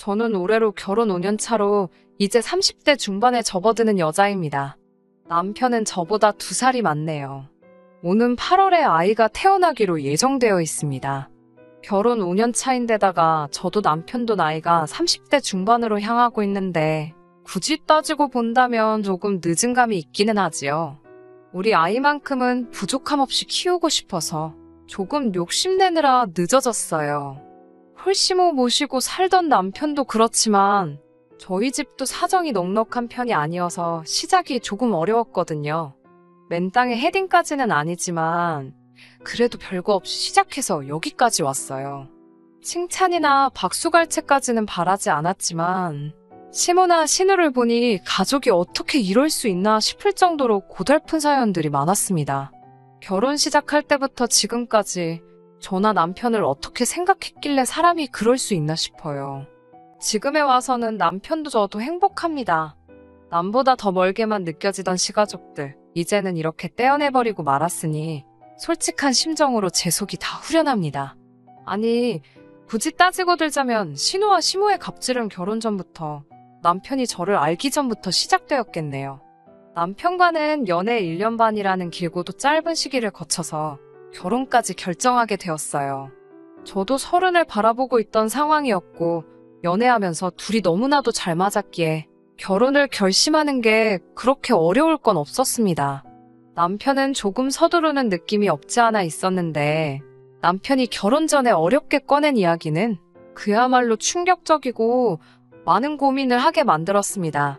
저는 올해로 결혼 5년 차로 이제 30대 중반에 접어드는 여자입니다. 남편은 저보다 2살이 많네요. 오는 8월에 아이가 태어나기로 예정되어 있습니다. 결혼 5년 차인데다가 저도 남편도 나이가 30대 중반으로 향하고 있는데 굳이 따지고 본다면 조금 늦은 감이 있기는 하지요. 우리 아이만큼은 부족함 없이 키우고 싶어서 조금 욕심내느라 늦어졌어요. 홀시모 모시고 살던 남편도 그렇지만 저희 집도 사정이 넉넉한 편이 아니어서 시작이 조금 어려웠거든요. 맨땅에 헤딩까지는 아니지만 그래도 별거 없이 시작해서 여기까지 왔어요. 칭찬이나 박수갈채까지는 바라지 않았지만 시모나 신우를 보니 가족이 어떻게 이럴 수 있나 싶을 정도로 고달픈 사연들이 많았습니다. 결혼 시작할 때부터 지금까지 저나 남편을 어떻게 생각했길래 사람이 그럴 수 있나 싶어요. 지금에 와서는 남편도 저도 행복합니다. 남보다 더 멀게만 느껴지던 시가족들, 이제는 이렇게 떼어내버리고 말았으니 솔직한 심정으로 제 속이 다 후련합니다. 아니, 굳이 따지고 들자면 신우와 시모의 갑질은 결혼 전부터, 남편이 저를 알기 전부터 시작되었겠네요. 남편과는 연애 1년 반이라는 길고도 짧은 시기를 거쳐서 결혼까지 결정하게 되었어요. 저도 30을 바라보고 있던 상황이었고 연애하면서 둘이 너무나도 잘 맞았기에 결혼을 결심하는 게 그렇게 어려울 건 없었습니다. 남편은 조금 서두르는 느낌이 없지 않아 있었는데 남편이 결혼 전에 어렵게 꺼낸 이야기는 그야말로 충격적이고 많은 고민을 하게 만들었습니다.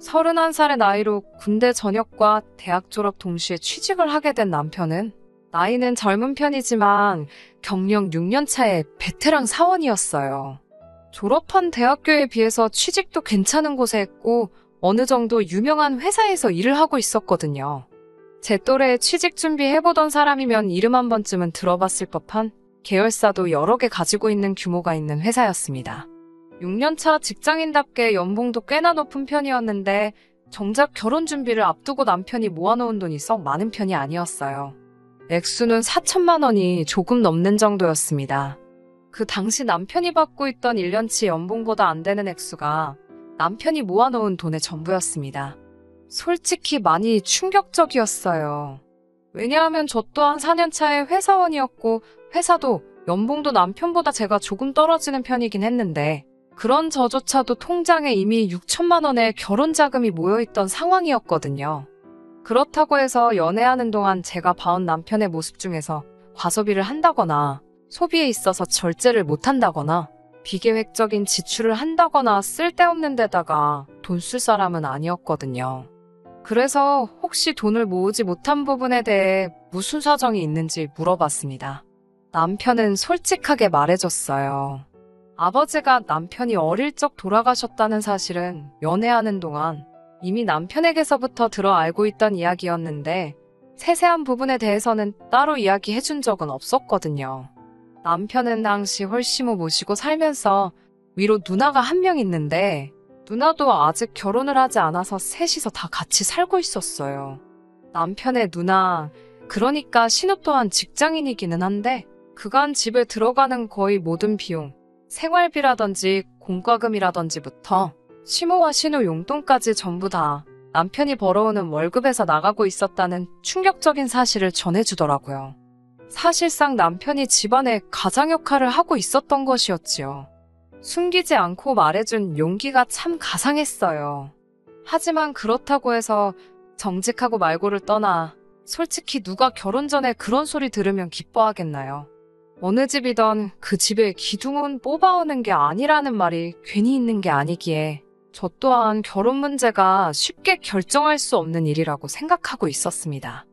31살의 나이로 군대 전역과 대학 졸업 동시에 취직을 하게 된 남편은 나이는 젊은 편이지만 경력 6년 차의 베테랑 사원이었어요. 졸업한 대학교에 비해서 취직도 괜찮은 곳에 했고 어느 정도 유명한 회사에서 일을 하고 있었거든요. 제 또래에 취직 준비해보던 사람이면 이름 한 번쯤은 들어봤을 법한 계열사도 여러 개 가지고 있는 규모가 있는 회사였습니다. 6년차 직장인답게 연봉도 꽤나 높은 편이었는데 정작 결혼 준비를 앞두고 남편이 모아놓은 돈이 썩 많은 편이 아니었어요. 액수는 4천만 원이 조금 넘는 정도였습니다. 그 당시 남편이 받고 있던 1년치 연봉보다 안 되는 액수가 남편이 모아놓은 돈의 전부였습니다. 솔직히 많이 충격적이었어요. 왜냐하면 저 또한 4년차의 회사원이었고 회사도 연봉도 남편보다 제가 조금 떨어지는 편이긴 했는데 그런 저조차도 통장에 이미 6천만 원의 결혼 자금이 모여있던 상황이었거든요. 그렇다고 해서 연애하는 동안 제가 봐온 남편의 모습 중에서 과소비를 한다거나 소비에 있어서 절제를 못한다거나 비계획적인 지출을 한다거나 쓸데없는 데다가 돈 쓸 사람은 아니었거든요. 그래서 혹시 돈을 모으지 못한 부분에 대해 무슨 사정이 있는지 물어봤습니다. 남편은 솔직하게 말해줬어요. 아버지가 남편이 어릴 적 돌아가셨다는 사실은 연애하는 동안 이미 남편에게서부터 들어 알고 있던 이야기였는데 세세한 부분에 대해서는 따로 이야기해준 적은 없었거든요. 남편은 당시 홀시모 모시고 살면서 위로 누나가 한 명 있는데 누나도 아직 결혼을 하지 않아서 셋이서 다 같이 살고 있었어요. 남편의 누나, 그러니까 신우 또한 직장인이기는 한데 그간 집에 들어가는 거의 모든 비용, 생활비라든지 공과금이라든지부터 시모와 신우 용돈까지 전부 다 남편이 벌어오는 월급에서 나가고 있었다는 충격적인 사실을 전해주더라고요. 사실상 남편이 집안의 가장 역할을 하고 있었던 것이었지요. 숨기지 않고 말해준 용기가 참 가상했어요. 하지만 그렇다고 해서 정직하고 말고를 떠나 솔직히 누가 결혼 전에 그런 소리 들으면 기뻐하겠나요? 어느 집이던 그 집에 기둥은 뽑아오는 게 아니라는 말이 괜히 있는 게 아니기에 저 또한 결혼 문제가 쉽게 결정할 수 없는 일이라고 생각하고 있었습니다.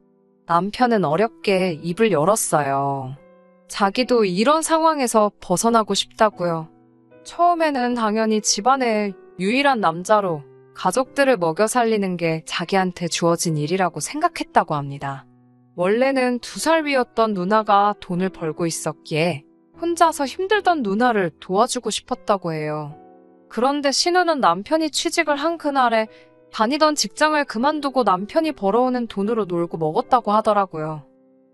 남편은 어렵게 입을 열었어요. 자기도 이런 상황에서 벗어나고 싶다고요. 처음에는 당연히 집안의 유일한 남자로 가족들을 먹여 살리는 게 자기한테 주어진 일이라고 생각했다고 합니다. 원래는 2살 위였던 누나가 돈을 벌고 있었기에 혼자서 힘들던 누나를 도와주고 싶었다고 해요. 그런데 신우는 남편이 취직을 한 그날에 다니던 직장을 그만두고 남편이 벌어오는 돈으로 놀고 먹었다고 하더라고요.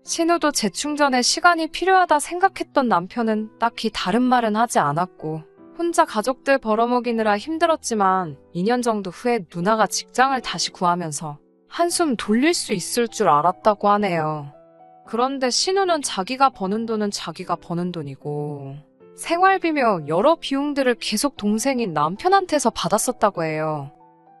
신우도 재충전에 시간이 필요하다 생각했던 남편은 딱히 다른 말은 하지 않았고 혼자 가족들 벌어먹이느라 힘들었지만 2년 정도 후에 누나가 직장을 다시 구하면서 한숨 돌릴 수 있을 줄 알았다고 하네요. 그런데 신우는 자기가 버는 돈은 자기가 버는 돈이고 생활비며 여러 비용들을 계속 동생인 남편한테서 받았었다고 해요.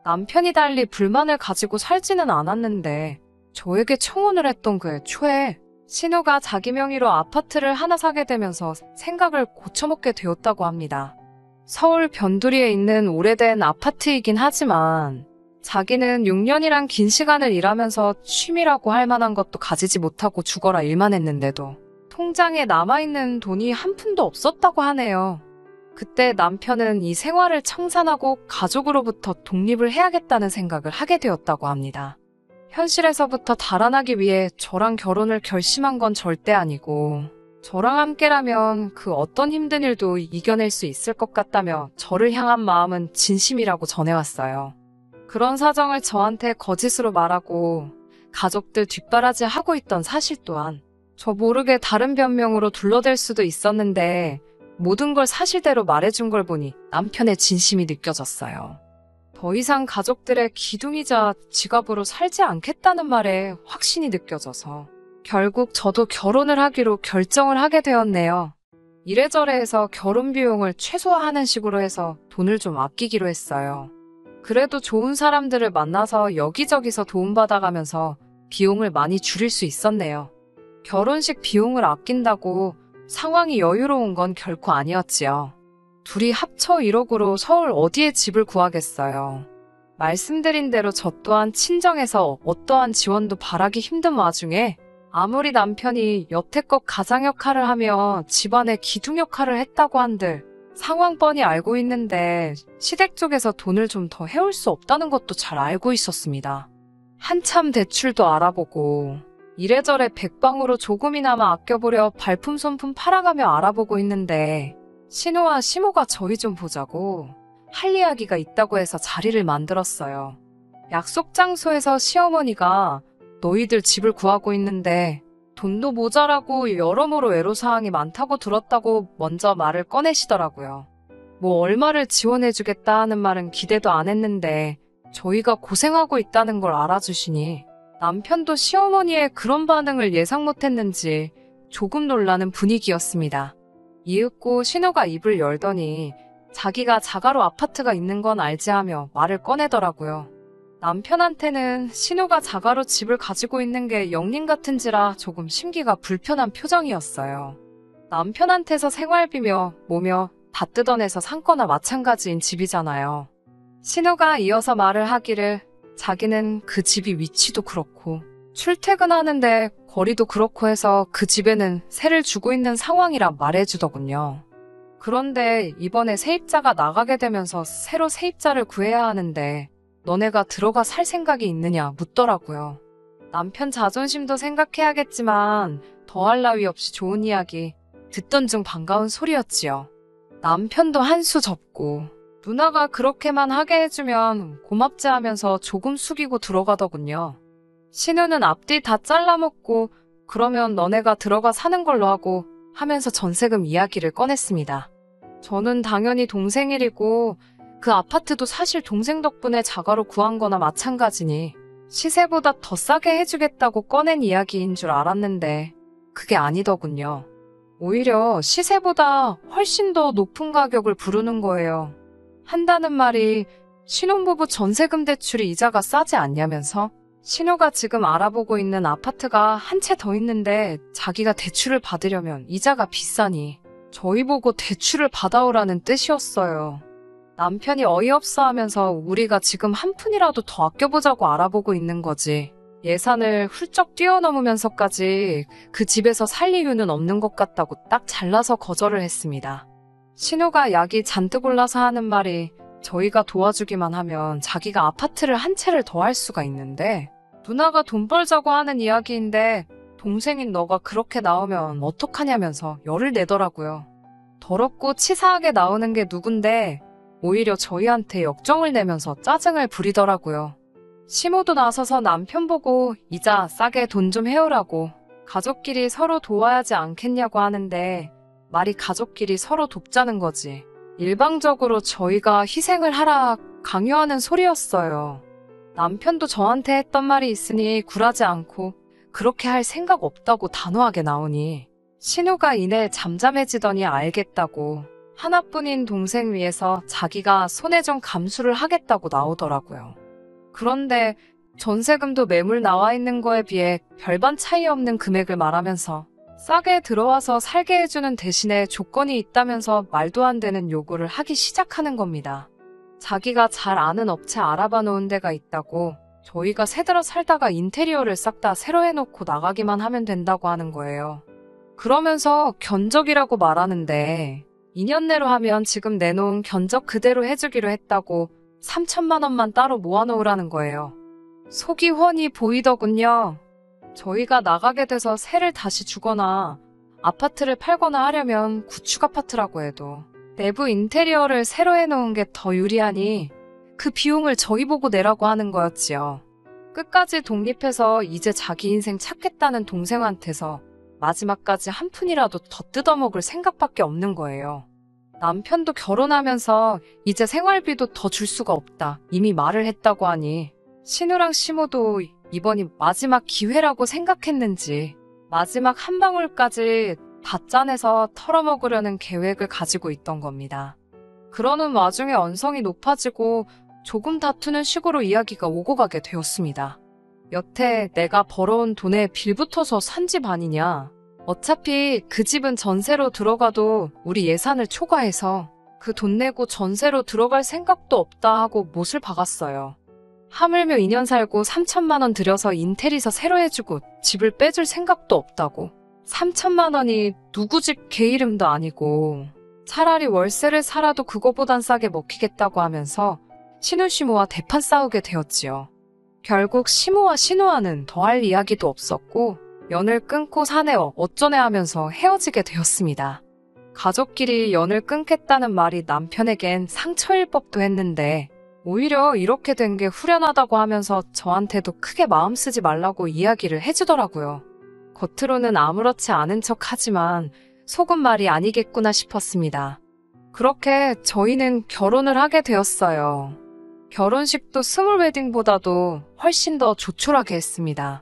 남편이 달리 불만을 가지고 살지는 않았는데 저에게 청혼을 했던 그 초에 신우가 자기 명의로 아파트를 하나 사게 되면서 생각을 고쳐먹게 되었다고 합니다. 서울 변두리에 있는 오래된 아파트이긴 하지만 자기는 6년이란 긴 시간을 일하면서 취미라고 할 만한 것도 가지지 못하고 죽어라 일만 했는데도 통장에 남아있는 돈이 한 푼도 없었다고 하네요. 그때 남편은 이 생활을 청산하고 가족으로부터 독립을 해야겠다는 생각을 하게 되었다고 합니다. 현실에서부터 달아나기 위해 저랑 결혼을 결심한 건 절대 아니고 저랑 함께라면 그 어떤 힘든 일도 이겨낼 수 있을 것 같다며 저를 향한 마음은 진심이라고 전해왔어요. 그런 사정을 저한테 거짓으로 말하고 가족들 뒷바라지 하고 있던 사실 또한 저 모르게 다른 변명으로 둘러댈 수도 있었는데 모든 걸 사실대로 말해준 걸 보니 남편의 진심이 느껴졌어요. 더 이상 가족들의 기둥이자 지갑으로 살지 않겠다는 말에 확신이 느껴져서 결국 저도 결혼을 하기로 결정을 하게 되었네요. 이래저래 해서 결혼 비용을 최소화하는 식으로 해서 돈을 좀 아끼기로 했어요. 그래도 좋은 사람들을 만나서 여기저기서 도움받아가면서 비용을 많이 줄일 수 있었네요. 결혼식 비용을 아낀다고 상황이 여유로운 건 결코 아니었지요. 둘이 합쳐 1억으로 서울 어디에 집을 구하겠어요. 말씀드린 대로 저 또한 친정에서 어떠한 지원도 바라기 힘든 와중에 아무리 남편이 여태껏 가장 역할을 하며 집안의 기둥 역할을 했다고 한들 상황 뻔히 알고 있는데 시댁 쪽에서 돈을 좀 더 해올 수 없다는 것도 잘 알고 있었습니다. 한참 대출도 알아보고 이래저래 백방으로 조금이나마 아껴보려 발품 손품 팔아가며 알아보고 있는데 신우와 시모가 저희 좀 보자고 할 이야기가 있다고 해서 자리를 만들었어요. 약속 장소에서 시어머니가 너희들 집을 구하고 있는데 돈도 모자라고 여러모로 애로사항이 많다고 들었다고 먼저 말을 꺼내시더라고요. 뭐 얼마를 지원해주겠다 하는 말은 기대도 안 했는데 저희가 고생하고 있다는 걸 알아주시니 남편도 시어머니의 그런 반응을 예상 못했는지 조금 놀라는 분위기였습니다. 이윽고 신우가 입을 열더니 자기가 자가로 아파트가 있는 건 알지 하며 말을 꺼내더라고요. 남편한테는 신우가 자가로 집을 가지고 있는 게 영린 같은지라 조금 심기가 불편한 표정이었어요. 남편한테서 생활비며 뭐며 다 뜯어내서 산 거나 마찬가지인 집이잖아요. 신우가 이어서 말을 하기를 자기는 그 집이 위치도 그렇고 출퇴근하는데 거리도 그렇고 해서 그 집에는 세를 주고 있는 상황이라 말해주더군요. 그런데 이번에 세입자가 나가게 되면서 새로 세입자를 구해야 하는데 너네가 들어가 살 생각이 있느냐 묻더라고요. 남편 자존심도 생각해야겠지만 더할 나위 없이 좋은 이야기 듣던 중 반가운 소리였지요. 남편도 한 수 접고 누나가 그렇게만 하게 해주면 고맙지 하면서 조금 숙이고 들어가더군요. 신우는 앞뒤 다 잘라먹고 그러면 너네가 들어가 사는 걸로 하고 하면서 전세금 이야기를 꺼냈습니다. 저는 당연히 동생 일이고 그 아파트도 사실 동생 덕분에 자가로 구한 거나 마찬가지니 시세보다 더 싸게 해주겠다고 꺼낸 이야기인 줄 알았는데 그게 아니더군요. 오히려 시세보다 훨씬 더 높은 가격을 부르는 거예요. 한다는 말이 신혼부부 전세금 대출이 이자가 싸지 않냐면서 신우가 지금 알아보고 있는 아파트가 한 채 더 있는데 자기가 대출을 받으려면 이자가 비싸니 저희 보고 대출을 받아오라는 뜻이었어요. 남편이 어이없어 하면서 우리가 지금 한 푼이라도 더 아껴보자고 알아보고 있는 거지. 예산을 훌쩍 뛰어넘으면서까지 그 집에서 살 이유는 없는 것 같다고 딱 잘라서 거절을 했습니다. 신우가 약이 잔뜩 올라서 하는 말이 저희가 도와주기만 하면 자기가 아파트를 한 채를 더 할 수가 있는데 누나가 돈 벌자고 하는 이야기인데 동생인 너가 그렇게 나오면 어떡하냐면서 열을 내더라고요. 더럽고 치사하게 나오는 게 누군데 오히려 저희한테 역정을 내면서 짜증을 부리더라고요. 시모도 나서서 남편 보고 이자 싸게 돈 좀 해오라고 가족끼리 서로 도와야지 않겠냐고 하는데 말이 가족끼리 서로 돕자는 거지. 일방적으로 저희가 희생을 하라 강요하는 소리였어요. 남편도 저한테 했던 말이 있으니 굴하지 않고 그렇게 할 생각 없다고 단호하게 나오니 신우가 이내 잠잠해지더니 알겠다고 하나뿐인 동생 위해서 자기가 손해좀 감수를 하겠다고 나오더라고요. 그런데 전세금도 매물 나와 있는 거에 비해 별반 차이 없는 금액을 말하면서 싸게 들어와서 살게 해주는 대신에 조건이 있다면서 말도 안 되는 요구를 하기 시작하는 겁니다. 자기가 잘 아는 업체 알아봐 놓은 데가 있다고 저희가 새들어 살다가 인테리어를 싹 다 새로 해놓고 나가기만 하면 된다고 하는 거예요. 그러면서 견적이라고 말하는데 2년 내로 하면 지금 내놓은 견적 그대로 해주기로 했다고 3천만 원만 따로 모아놓으라는 거예요. 속이 훤히 보이더군요. 저희가 나가게 돼서 세를 다시 주거나 아파트를 팔거나 하려면 구축 아파트라고 해도 내부 인테리어를 새로 해놓은 게 더 유리하니 그 비용을 저희 보고 내라고 하는 거였지요. 끝까지 독립해서 이제 자기 인생 찾겠다는 동생한테서 마지막까지 한 푼이라도 더 뜯어먹을 생각밖에 없는 거예요. 남편도 결혼하면서 이제 생활비도 더 줄 수가 없다 이미 말을 했다고 하니 신우랑 시모도 이번이 마지막 기회라고 생각했는지 마지막 한 방울까지 다 짜내서 털어먹으려는 계획을 가지고 있던 겁니다. 그러는 와중에 언성이 높아지고 조금 다투는 식으로 이야기가 오고 가게 되었습니다. 여태 내가 벌어온 돈에 빌붙어서 산 집 아니냐. 어차피 그 집은 전세로 들어가도 우리 예산을 초과해서 그 돈 내고 전세로 들어갈 생각도 없다 하고 못을 박았어요. 하물며 2년 살고 3천만 원 들여서 인테리어 새로 해주고 집을 빼줄 생각도 없다고. 3천만 원이 누구 집 개 이름도 아니고 차라리 월세를 살아도 그거보단 싸게 먹히겠다고 하면서 신우 시모와 대판 싸우게 되었지요. 결국 시모와 신우와는 더할 이야기도 없었고 연을 끊고 사내어 어쩌네 하면서 헤어지게 되었습니다. 가족끼리 연을 끊겠다는 말이 남편에겐 상처일 법도 했는데 오히려 이렇게 된 게 후련하다고 하면서 저한테도 크게 마음 쓰지 말라고 이야기를 해주더라고요. 겉으로는 아무렇지 않은 척 하지만 속은 말이 아니겠구나 싶었습니다. 그렇게 저희는 결혼을 하게 되었어요. 결혼식도 스몰 웨딩보다도 훨씬 더 조촐하게 했습니다.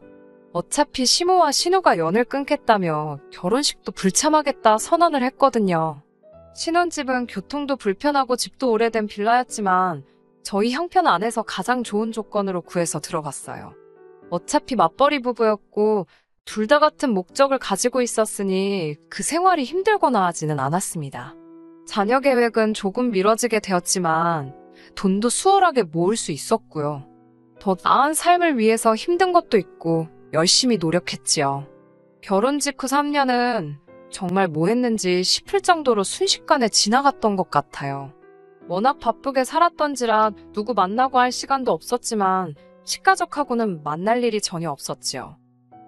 어차피 시모와 신우가 연을 끊겠다며 결혼식도 불참하겠다 선언을 했거든요. 신혼집은 교통도 불편하고 집도 오래된 빌라였지만 저희 형편 안에서 가장 좋은 조건으로 구해서 들어갔어요. 어차피 맞벌이 부부였고 둘 다 같은 목적을 가지고 있었으니 그 생활이 힘들거나 하지는 않았습니다. 자녀 계획은 조금 미뤄지게 되었지만 돈도 수월하게 모을 수 있었고요. 더 나은 삶을 위해서 힘든 것도 있고 열심히 노력했지요. 결혼 직후 3년은 정말 뭐 했는지 싶을 정도로 순식간에 지나갔던 것 같아요. 워낙 바쁘게 살았던지라 누구 만나고 할 시간도 없었지만 식가족하고는 만날 일이 전혀 없었지요.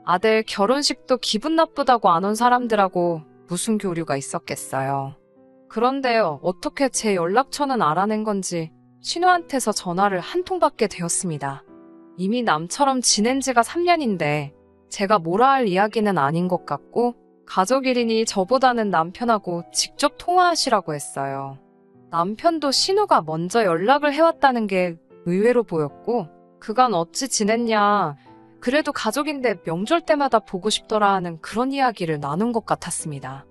아들 결혼식도 기분 나쁘다고 안 온 사람들하고 무슨 교류가 있었겠어요. 그런데요, 어떻게 제 연락처는 알아낸 건지 신우한테서 전화를 한 통 받게 되었습니다. 이미 남처럼 지낸 지가 3년인데 제가 뭐라 할 이야기는 아닌 것 같고 가족일이니 저보다는 남편하고 직접 통화하시라고 했어요. 남편도 신우가 먼저 연락을 해왔다는 게 의외로 보였고 그간 어찌 지냈냐, 그래도 가족인데 명절 때마다 보고 싶더라 하는 그런 이야기를 나눈 것 같았습니다.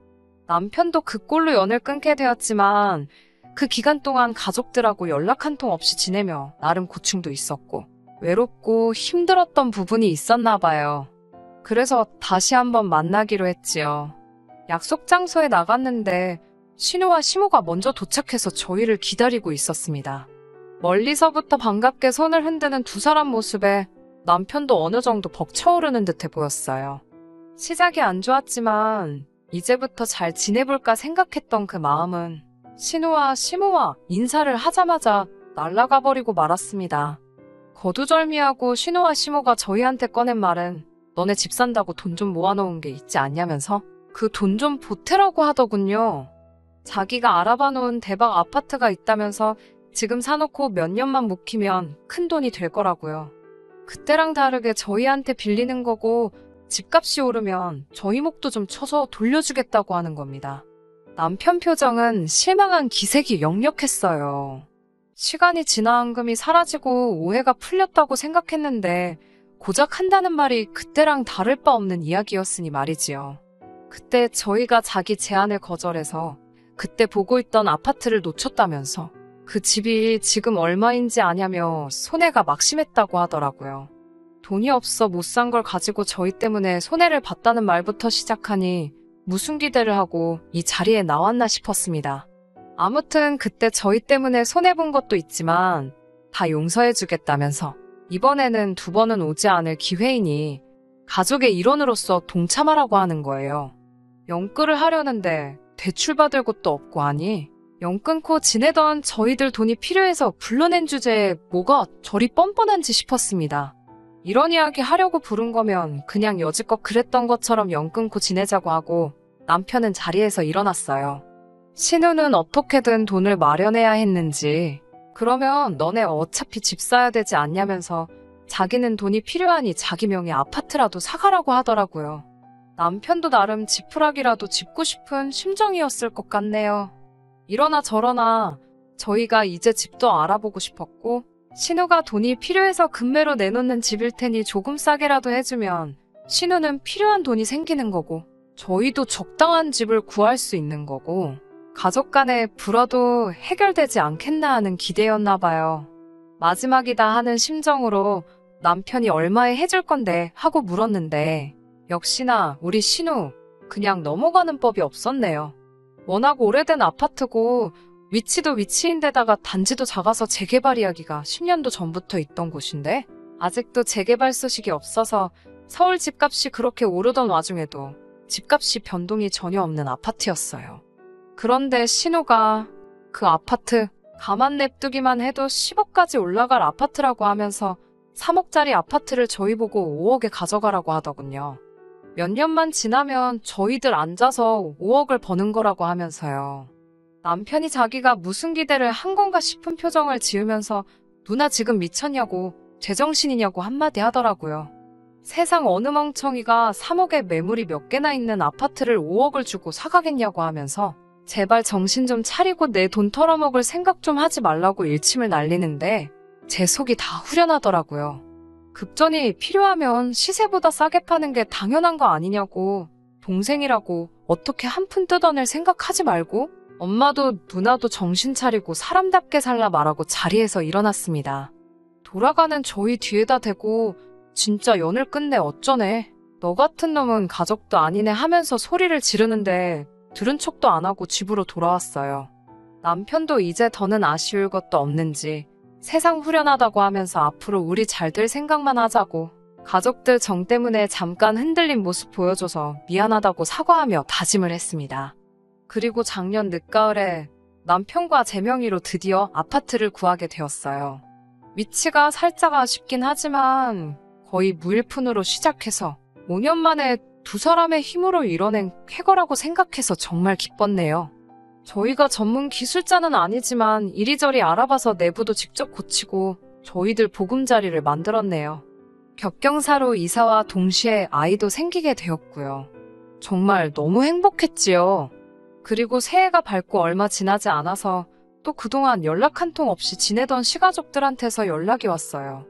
남편도 그 꼴로 연을 끊게 되었지만 그 기간 동안 가족들하고 연락 한 통 없이 지내며 나름 고충도 있었고 외롭고 힘들었던 부분이 있었나 봐요. 그래서 다시 한번 만나기로 했지요. 약속 장소에 나갔는데 신우와 시모가 먼저 도착해서 저희를 기다리고 있었습니다. 멀리서부터 반갑게 손을 흔드는 두 사람 모습에 남편도 어느 정도 벅차오르는 듯해 보였어요. 시작이 안 좋았지만 이제부터 잘 지내볼까 생각했던 그 마음은 신우와 시모와 인사를 하자마자 날아가 버리고 말았습니다. 거두절미하고 신우와 시모가 저희한테 꺼낸 말은 너네 집 산다고 돈 좀 모아놓은 게 있지 않냐면서 그 돈 좀 보태라고 하더군요. 자기가 알아봐 놓은 대박 아파트가 있다면서 지금 사놓고 몇 년만 묵히면 큰 돈이 될 거라고요. 그때랑 다르게 저희한테 빌리는 거고 집값이 오르면 저희 목도 좀 쳐서 돌려주겠다고 하는 겁니다. 남편 표정은 실망한 기색이 역력했어요. 시간이 지나 앙금이 사라지고 오해가 풀렸다고 생각했는데 고작 한다는 말이 그때랑 다를 바 없는 이야기였으니 말이지요. 그때 저희가 자기 제안을 거절해서 그때 보고 있던 아파트를 놓쳤다면서 그 집이 지금 얼마인지 아냐며 손해가 막심했다고 하더라고요. 돈이 없어 못 산 걸 가지고 저희 때문에 손해를 봤다는 말부터 시작하니 무슨 기대를 하고 이 자리에 나왔나 싶었습니다. 아무튼 그때 저희 때문에 손해본 것도 있지만 다 용서해주겠다면서 이번에는 두 번은 오지 않을 기회이니 가족의 일원으로서 동참하라고 하는 거예요. 영끌을 하려는데 대출받을 곳도 없고 하니 영 끊고 지내던 저희들 돈이 필요해서 불러낸 주제에 뭐가 저리 뻔뻔한지 싶었습니다. 이런 이야기 하려고 부른 거면 그냥 여지껏 그랬던 것처럼 영 끊고 지내자고 하고 남편은 자리에서 일어났어요. 신우는 어떻게든 돈을 마련해야 했는지 그러면 너네 어차피 집 사야 되지 않냐면서 자기는 돈이 필요하니 자기 명의 아파트라도 사가라고 하더라고요. 남편도 나름 지푸라기라도 짚고 싶은 심정이었을 것 같네요. 이러나 저러나 저희가 이제 집도 알아보고 싶었고 신우가 돈이 필요해서 급매로 내놓는 집일 테니 조금 싸게라도 해주면 신우는 필요한 돈이 생기는 거고 저희도 적당한 집을 구할 수 있는 거고 가족 간의 불화도 해결되지 않겠나 하는 기대였나 봐요. 마지막이다 하는 심정으로 남편이 얼마에 해줄 건데 하고 물었는데 역시나 우리 신우 그냥 넘어가는 법이 없었네요. 워낙 오래된 아파트고 위치도 위치인데다가 단지도 작아서 재개발 이야기가 10년도 전부터 있던 곳인데 아직도 재개발 소식이 없어서 서울 집값이 그렇게 오르던 와중에도 집값이 변동이 전혀 없는 아파트였어요. 그런데 신우가 그 아파트 가만 냅두기만 해도 10억까지 올라갈 아파트라고 하면서 3억짜리 아파트를 저희 보고 5억에 가져가라고 하더군요. 몇 년만 지나면 저희들 앉아서 5억을 버는 거라고 하면서요. 남편이 자기가 무슨 기대를 한 건가 싶은 표정을 지으면서 누나 지금 미쳤냐고 제정신이냐고 한마디 하더라고요. 세상 어느 멍청이가 3억에 매물이 몇 개나 있는 아파트를 5억을 주고 사가겠냐고 하면서 제발 정신 좀 차리고 내 돈 털어먹을 생각 좀 하지 말라고 일침을 날리는데 제 속이 다 후련하더라고요. 급전이 필요하면 시세보다 싸게 파는 게 당연한 거 아니냐고 동생이라고 어떻게 한 푼 뜯어낼 생각하지 말고 엄마도 누나도 정신 차리고 사람답게 살라 말하고 자리에서 일어났습니다. 돌아가는 저희 뒤에다 대고 진짜 연을 끝내 어쩌네. 너 같은 놈은 가족도 아니네 하면서 소리를 지르는데 들은 척도 안 하고 집으로 돌아왔어요. 남편도 이제 더는 아쉬울 것도 없는지 세상 후련하다고 하면서 앞으로 우리 잘 될 생각만 하자고 가족들 정 때문에 잠깐 흔들린 모습 보여줘서 미안하다고 사과하며 다짐을 했습니다. 그리고 작년 늦가을에 남편과 제 명의로 드디어 아파트를 구하게 되었어요. 위치가 살짝 아쉽긴 하지만 거의 무일푼으로 시작해서 5년 만에 두 사람의 힘으로 이뤄낸 쾌거라고 생각해서 정말 기뻤네요. 저희가 전문 기술자는 아니지만 이리저리 알아봐서 내부도 직접 고치고 저희들 보금자리를 만들었네요. 겹경사로 이사와 동시에 아이도 생기게 되었고요. 정말 너무 행복했지요. 그리고 새해가 밝고 얼마 지나지 않아서 또 그동안 연락 한 통 없이 지내던 시가족들한테서 연락이 왔어요.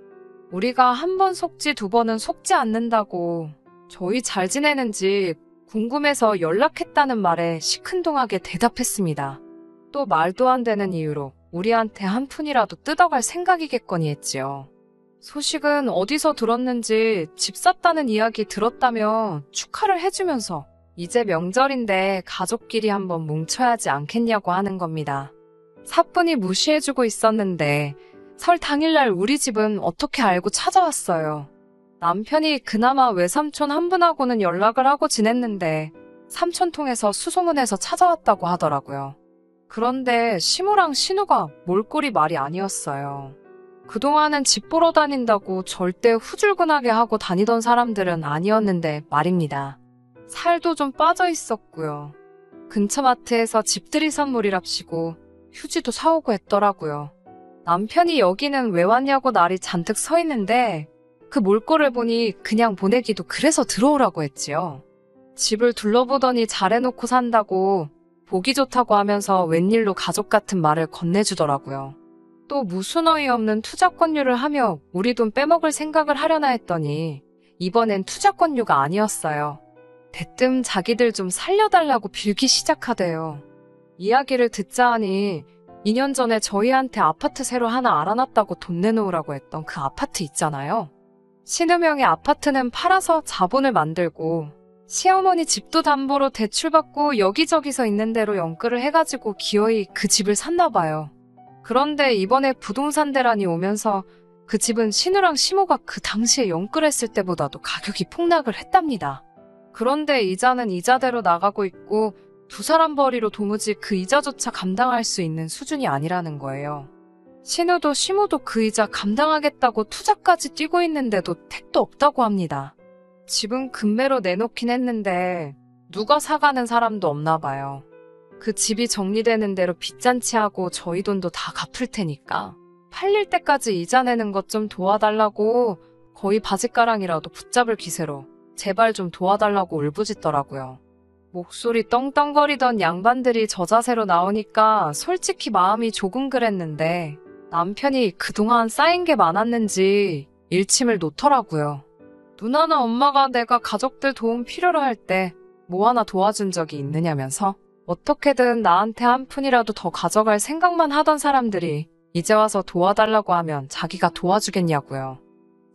우리가 한 번 속지 두 번은 속지 않는다고 저희 잘 지내는지 궁금해서 연락했다는 말에 시큰둥하게 대답했습니다. 또 말도 안 되는 이유로 우리한테 한 푼이라도 뜯어갈 생각이겠거니 했지요. 소식은 어디서 들었는지 집 샀다는 이야기 들었다며 축하를 해주면서 이제 명절인데 가족끼리 한번 뭉쳐야지 않겠냐고 하는 겁니다. 사뿐히 무시해주고 있었는데 설 당일날 우리 집은 어떻게 알고 찾아왔어요. 남편이 그나마 외삼촌 한 분하고는 연락을 하고 지냈는데 삼촌 통해서 수소문해서 찾아왔다고 하더라고요. 그런데 시무랑 신우가 몰골이 말이 아니었어요. 그동안은 집 보러 다닌다고 절대 후줄근하게 하고 다니던 사람들은 아니었는데 말입니다. 살도 좀 빠져 있었고요. 근처 마트에서 집들이 선물이랍시고 휴지도 사오고 했더라고요. 남편이 여기는 왜 왔냐고 날이 잔뜩 서 있는데 그 몰골을 보니 그냥 보내기도 그래서 들어오라고 했지요. 집을 둘러보더니 잘해놓고 산다고 보기 좋다고 하면서 웬일로 가족 같은 말을 건네주더라고요. 또 무슨 어이없는 투자권유를 하며 우리 돈 빼먹을 생각을 하려나 했더니 이번엔 투자권유가 아니었어요. 대뜸 자기들 좀 살려달라고 빌기 시작하대요. 이야기를 듣자 하니 2년 전에 저희한테 아파트 새로 하나 알아놨다고 돈 내놓으라고 했던 그 아파트 있잖아요. 신우명의 아파트는 팔아서 자본을 만들고 시어머니 집도 담보로 대출받고 여기저기서 있는 대로 연끌을 해가지고 기어이 그 집을 샀나 봐요. 그런데 이번에 부동산 대란이 오면서 그 집은 신우랑 시모가 그 당시에 연끌했을 때보다도 가격이 폭락을 했답니다. 그런데 이자는 이자대로 나가고 있고 두 사람 벌이로 도무지 그 이자조차 감당할 수 있는 수준이 아니라는 거예요. 신우도 시모도 그 이자 감당하겠다고 투자까지 뛰고 있는데도 택도 없다고 합니다. 집은 금매로 내놓긴 했는데 누가 사가는 사람도 없나 봐요. 그 집이 정리되는 대로 빚잔치하고 저희 돈도 다 갚을 테니까 팔릴 때까지 이자 내는 것 좀 도와달라고 거의 바짓가랑이라도 붙잡을 기세로 제발 좀 도와달라고 울부짖더라고요. 목소리 떵떵거리던 양반들이 저 자세로 나오니까 솔직히 마음이 조금 그랬는데 남편이 그동안 쌓인 게 많았는지 일침을 놓더라고요. 누나나 엄마가 내가 가족들 도움 필요로 할 때 뭐 하나 도와준 적이 있느냐면서 어떻게든 나한테 한 푼이라도 더 가져갈 생각만 하던 사람들이 이제 와서 도와달라고 하면 자기가 도와주겠냐고요.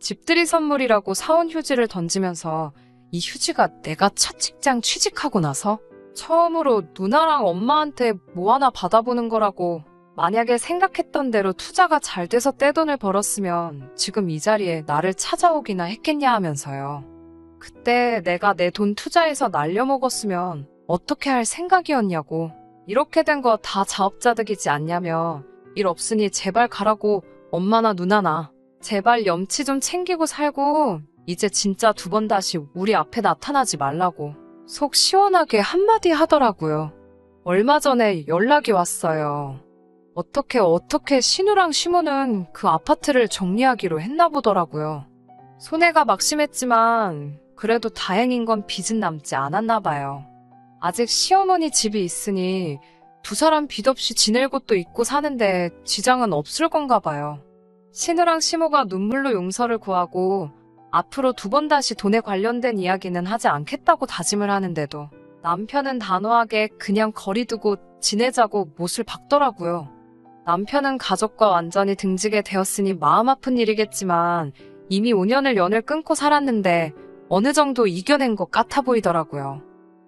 집들이 선물이라고 사온 휴지를 던지면서 이 휴지가 내가 첫 직장 취직하고 나서 처음으로 누나랑 엄마한테 뭐 하나 받아보는 거라고 만약에 생각했던 대로 투자가 잘 돼서 떼돈을 벌었으면 지금 이 자리에 나를 찾아오기나 했겠냐 하면서요. 그때 내가 내 돈 투자해서 날려먹었으면 어떻게 할 생각이었냐고. 이렇게 된 거 다 자업자득이지 않냐며 일 없으니 제발 가라고 엄마나 누나나 제발 염치 좀 챙기고 살고 이제 진짜 두 번 다시 우리 앞에 나타나지 말라고 속 시원하게 한마디 하더라고요. 얼마 전에 연락이 왔어요. 어떻게 신우랑 시모는 그 아파트를 정리하기로 했나 보더라고요. 손해가 막심했지만 그래도 다행인 건 빚은 남지 않았나 봐요. 아직 시어머니 집이 있으니 두 사람 빚 없이 지낼 곳도 있고 사는데 지장은 없을 건가 봐요. 신우랑 시모가 눈물로 용서를 구하고 앞으로 두 번 다시 돈에 관련된 이야기는 하지 않겠다고 다짐을 하는데도 남편은 단호하게 그냥 거리 두고 지내자고 못을 박더라고요. 남편은 가족과 완전히 등지게 되었으니 마음 아픈 일이겠지만 이미 5년을 연을 끊고 살았는데 어느 정도 이겨낸 것 같아 보이더라고요.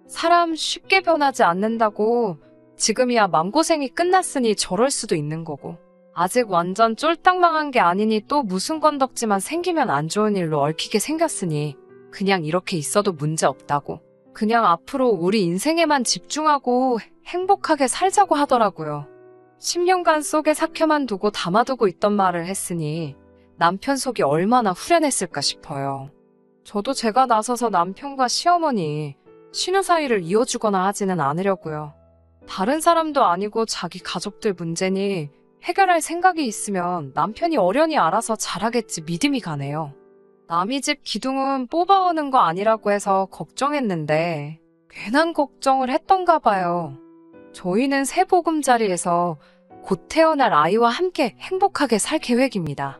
사람 쉽게 변하지 않는다고 지금이야 마음고생이 끝났으니 저럴 수도 있는 거고 아직 완전 쫄딱 망한 게 아니니 또 무슨 건덕지만 생기면 안 좋은 일로 얽히게 생겼으니 그냥 이렇게 있어도 문제 없다고 그냥 앞으로 우리 인생에만 집중하고 행복하게 살자고 하더라고요. 10년간 속에 삭혀만 두고 담아두고 있던 말을 했으니 남편 속이 얼마나 후련했을까 싶어요. 저도 제가 나서서 남편과 시어머니, 신우 사이를 이어주거나 하지는 않으려고요. 다른 사람도 아니고 자기 가족들 문제니 해결할 생각이 있으면 남편이 어련히 알아서 잘하겠지 믿음이 가네요. 남의 집 기둥은 뽑아오는 거 아니라고 해서 걱정했는데 괜한 걱정을 했던가 봐요. 저희는 새 보금자리에서 곧 태어날 아이와 함께 행복하게 살 계획입니다.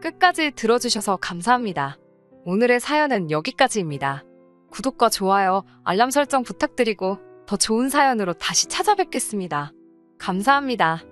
끝까지 들어주셔서 감사합니다. 오늘의 사연은 여기까지입니다. 구독과 좋아요, 알람 설정 부탁드리고 더 좋은 사연으로 다시 찾아뵙겠습니다. 감사합니다.